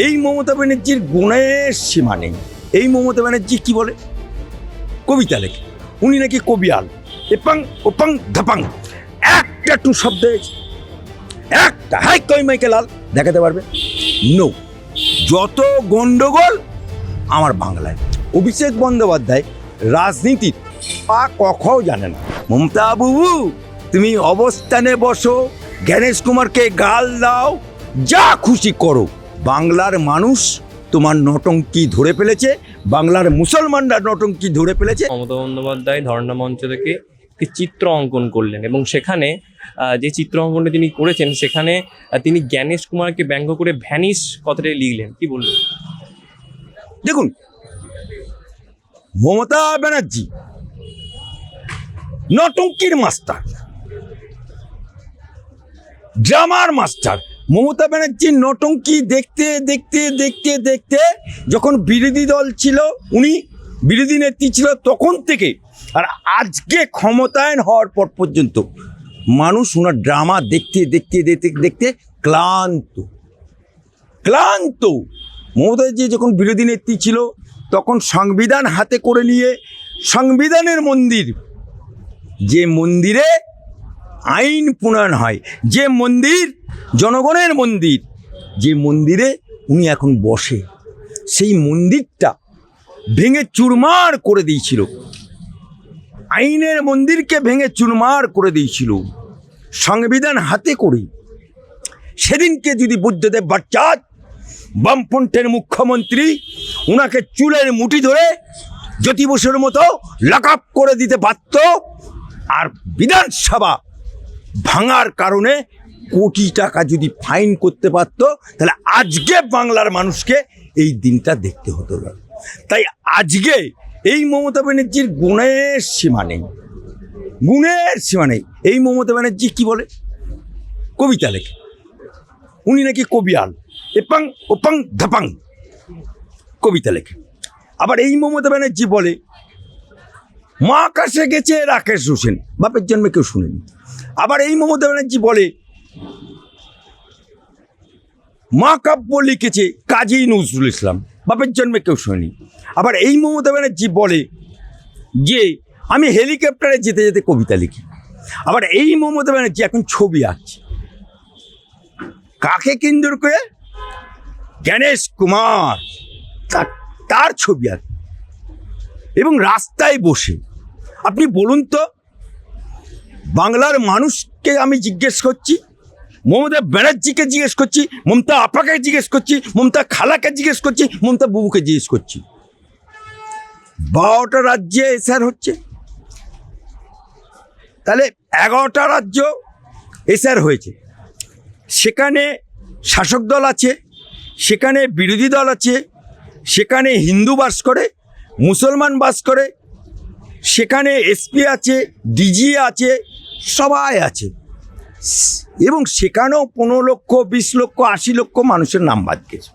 এই মমতা ব্যানার্জির গুণের সীমা নেই। এই মমতা ব্যানার্জি কি বলে? কবিতা লেখে। উনি নাকি কবিয়াল। এপাং ওপাং ধাপাং একটা টু শব্দ একটা হাই কই মাইকে লাল দেখাতে পারবে? নো। যত গন্ডগোল আমার বাংলায়। অভিষেক বন্দ্যোপাধ্যায় রাজনীতির পা কখও জানে না। মমতা বাবু তুমি অবস্থানে বসো, জ্ঞানেশ কুমারকে গাল দাও, যা খুশি করো। বাংলার মানুষ তোমার নটঙ্কি ধরে ফেলেছে, বাংলার মুসলমানরা নটঙ্কি ধরে ফেলেছে। মমতা বন্দ্যোপাধ্যায় ধর্ণা মঞ্চ থেকে একটি চিত্র অঙ্কন করলেন এবং সেখানে যে চিত্র অঙ্কনটা তিনি করেছেন সেখানে তিনি জ্ঞানেশ কুমারকে ব্যঙ্গ করে ভ্যানিশ কথাটা লিখলেন। কি বললেন? দেখুন, মমতা ব্যানার্জি নটঙ্কির মাস্টার, ড্রামার মাস্টার। মমতা ব্যানার্জির নটঙ্কি দেখতে দেখতে দেখতে দেখতে যখন বিরোধী দল ছিল, উনি বিরোধী নেত্রী ছিল তখন থেকে আর আজকে ক্ষমতায়ন হওয়ার পর পর্যন্ত মানুষ ওনার ড্রামা দেখতে দেখতে দেখতে দেখতে ক্লান্ত ক্লান্ত। মমতা ব্যানার্জি যখন বিরোধী নেত্রী ছিল তখন সংবিধান হাতে করে নিয়ে সংবিধানের মন্দির, যে মন্দিরে আইন প্রণয়ন হয়, যে মন্দির জনগণের মন্দির, যে মন্দিরে উনি এখন বসে, সেই মন্দিরটা ভেঙে চুরমার করে দিয়েছিল। আইনের মন্দিরকে ভেঙে চুরমার করে দিয়েছিল সংবিধান হাতে করে। সেদিনকে যদি বুদ্ধদেব ভট্টাচার্য বামফ্রন্টের মুখ্যমন্ত্রী ওনাকে চুলের মুঠি ধরে জ্যোতি বসুর মতো লক আপ করে দিতে পারত, আর বিধানসভা ভাঙার কারণে কোটি টাকা যদি ফাইন করতে পারত, তাহলে আজকে বাংলার মানুষকে এই দিনটা দেখতে হতো না। তাই আজকে এই মমতা ব্যানার্জির গুণের সীমা নেই, গুণের সীমা নেই। এই মমতা ব্যানার্জি কি বলে? কবিতা লেখে। উনি নাকি কবিয়াল। এপাং ওপাং ধাপাং কবিতা লেখে। আবার এই মমতা ব্যানার্জি বলে মা আকাশে গেছে রাকেশ হোসেন, বাপের জন্মে কেউ শুনেনি। আবার এই মমতা ব্যানার্জি বলে মা কাব্য লিখেছে কাজী নজরুল ইসলাম, বাপের জন্মে কেউ শোনেনি। আবার এই মমতা ব্যানার্জি বলে যে আমি হেলিকপ্টারে যেতে যেতে কবিতা লিখি। আবার এই মমতা ব্যানার্জি এখন ছবি আঁকছে। কাকে কেন্দ্র করে? জ্ঞানেশ কুমার, তার ছবি আঁকে এবং রাস্তায় বসে। আপনি বলুন তো, বাংলার মানুষকে আমি জিজ্ঞেস করছি, মমতা ব্যানার্জিকে জিজ্ঞেস করছি, মমতা আপাকে জিজ্ঞেস করছি, মমতা খালাকে জিজ্ঞেস করছি, মমতা বাবুকে জিজ্ঞেস করছি, 12টা রাজ্যে এসআর হচ্ছে, তাহলে 11টা রাজ্য এসআর হয়েছে। সেখানে শাসক দল আছে, সেখানে বিরোধী দল আছে, সেখানে হিন্দু বাস করে, মুসলমান বাস করে, সেখানে এসপি আছে, ডিজি আছে, সবাই আছে। এবং সেখানেও 15 লক্ষ 20 লক্ষ 80 লক্ষ মানুষের নাম বাদ গেছে।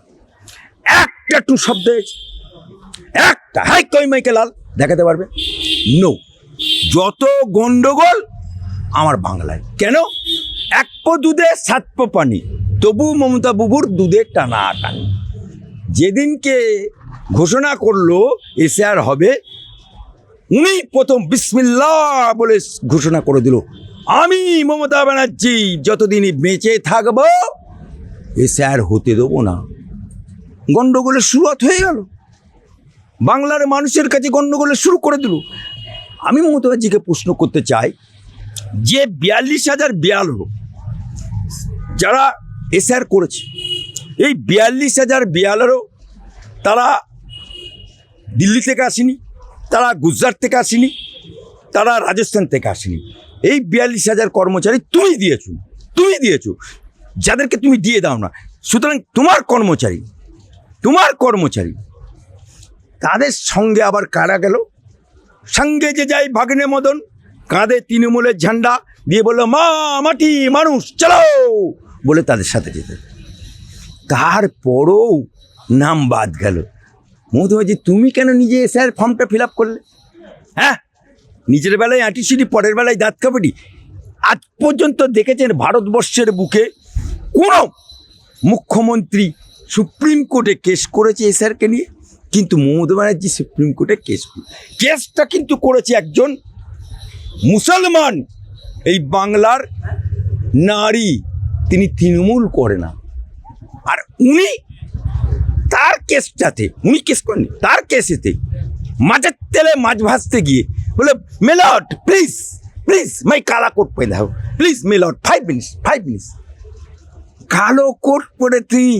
একটা টু শব্দ একটা হাই কই মাইকে লাল দেখাতে পারবে? নো। যত গন্ডগোল আমার বাংলায়। কেন? 1 পো দুধে 7 পো পানি, তবু মমতা বাবুর দুধে টানা টানি। যেদিনকে ঘোষণা করলো এসআর হবে, উনি প্রথম বিসমিল্লাহ বলে ঘোষণা করে দিল, আমি মমতা ব্যানার্জি যতদিনই বেঁচে থাকবো এসআর হতে দেবো না। গন্ডগোলের শুরুয়াত হয়ে গেল, বাংলার মানুষের কাছে গন্ডগোলের শুরু করে দিল। আমি মমতা ব্যানার্জিকে প্রশ্ন করতে চাই, যে 42,000 বিয়ালও যারা এসআর করেছে, এই 42,000 বিয়ালেরও তারা দিল্লি থেকে আসেনি, তারা গুজরাট থেকে আসেনি, তারা রাজস্থান থেকে আসেনি। এই 42,000 কর্মচারী তুমি দিয়েছো, যাদেরকে তুমি দিয়ে দাও না। সুতরাং তোমার কর্মচারী তাদের সঙ্গে আবার কারা গেল? সঙ্গে যে যাই ভাগ্নে মদন, কাঁধে তৃণমূলের ঝান্ডা দিয়ে বললো মা মাটি মানুষ চলো বলে তাদের সাথে যেতে। তারপরও নাম বাদ গেল। মমতা ব্যানার্জি তুমি কেন নিজে এসআর ফর্মটা ফিল আপ করলে? হ্যাঁ, নিজের বেলায় আঁটিসিটি, পরের বেলায় দাঁত কাবাডি। আজ পর্যন্ত দেখেছেন ভারতবর্ষের বুকে কোনো মুখ্যমন্ত্রী সুপ্রিম কোর্টে কেস করেছে এই স্যারকে নিয়ে, কিন্তু মমতা ব্যানার্জি সুপ্রিম কোর্টে কেসটা কিন্তু করেছে একজন মুসলমান এই বাংলার নারী, তিনি তৃণমূল করে না। আর উনি তার কেসটাতে উনি কেস করেননি, তার কেসেতে মাছের তেলে মাছ ভাজতে গিয়ে বলে মেলট প্লিজ প্লিজ মাই কালা কোট পরে দাও প্লিজ মেলট 5 মিনিটস কালো কোট পরে তুমি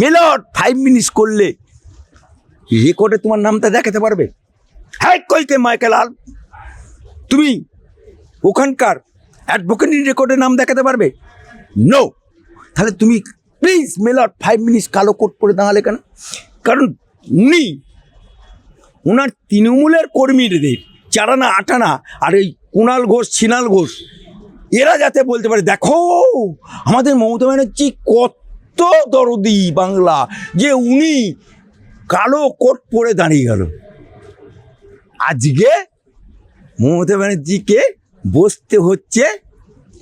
মেলট 5 মিনিটস করলে রেকর্ডে তোমার নামটা দেখাতে পারবে? হ্যাঁ কইতে মাইকেলাল তুমি ওখানকার অ্যাডভোকেট রেকর্ডে নাম দেখাতে পারবে? নো। তাহলে তুমি প্লিজ মেলট 5 মিনিটস কালো কোট পরে দাঁড়ালে কেন? কারণ উনি ওনার তৃণমূলের কর্মীদের চারানা আটানা আর এই কুণাল ঘোষ ছিনাল ঘোষ এরা যাতে বলতে পারে দেখো আমাদের মমতা ব্যানার্জি কত দরদি বাংলা, যে উনি কালো কোট পরে দাঁড়িয়ে গেল। আজকে মমতা ব্যানার্জিকে বসতে হচ্ছে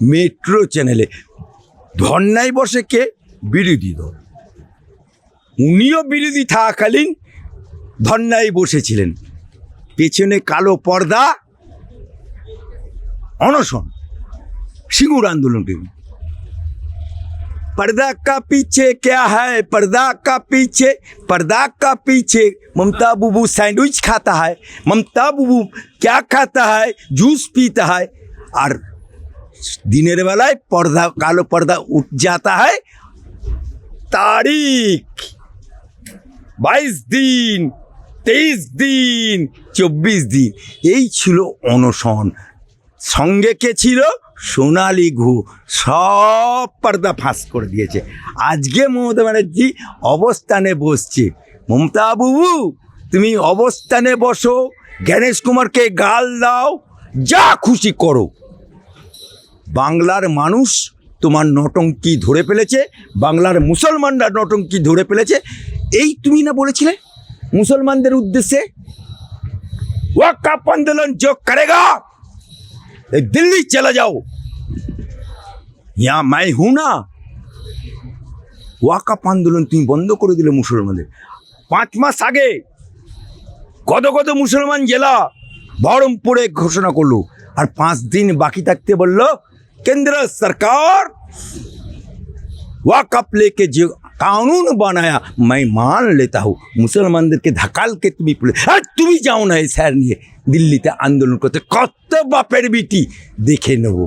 মেট্রো চ্যানেলে। ধর্নায় বসে কে? বিরোধী দল। উনিও বিরোধী থাকাকালীন ধর্নায় বসেছিলেন, পেছনে কালো পর্দা, অনশন, সিঙ্গুর আন্দোলনকে। पर्दा का पीछे क्या है, पर्दा का पीछे ममता बुबू सैंडविच खाता है, ममता बुबू क्या खाता है, जूस पीता है। और दिनेर बेलाय पर्दा कालो पर्दा उठ जाता है। तारीख 22 দিন 23 দিন 24 দিন এই ছিল অনশন। সঙ্গে কে ছিল? সোনালী গুহ। সব পর্দা ফাঁস করে দিয়েছে। আজকে মমতা ব্যানার্জি অবস্থানে বসছে। মমতা বাবু তুমি অবস্থানে বসো, জ্ঞানেশ কুমারকে গাল দাও, যা খুশি করো। বাংলার মানুষ তোমার নটঙ্কি ধরে ফেলেছে, বাংলার মুসলমানরা নটঙ্কি ধরে ফেলেছে। এই তুমি না বলেছিলে মুসলমানদের উদ্দেশ্যে ওয়াকফ আন্দোलन जो करेगा दिल्ली चला जाओ, यहाँ मैं हूं ना। ওয়াকফ আন্দোলন তুমি বন্ধ করে দিলে মুসলমানদের। 5 মাস আগে কত মুসলমান জেলা বহরমপুরে ঘোষণা করলো, আর 5 দিন বাকি থাকতে বলল কেন্দ্র সরকার ওয়াকফ लेके जो कानून बनाया मैं मान लेता हूँ। মুসলমানদেরকে ধাকালকে তুমি যাও না এই স্যার নিয়ে দিল্লিতে আন্দোলন করতে। কত বাপের বিটি দেখে নেবো।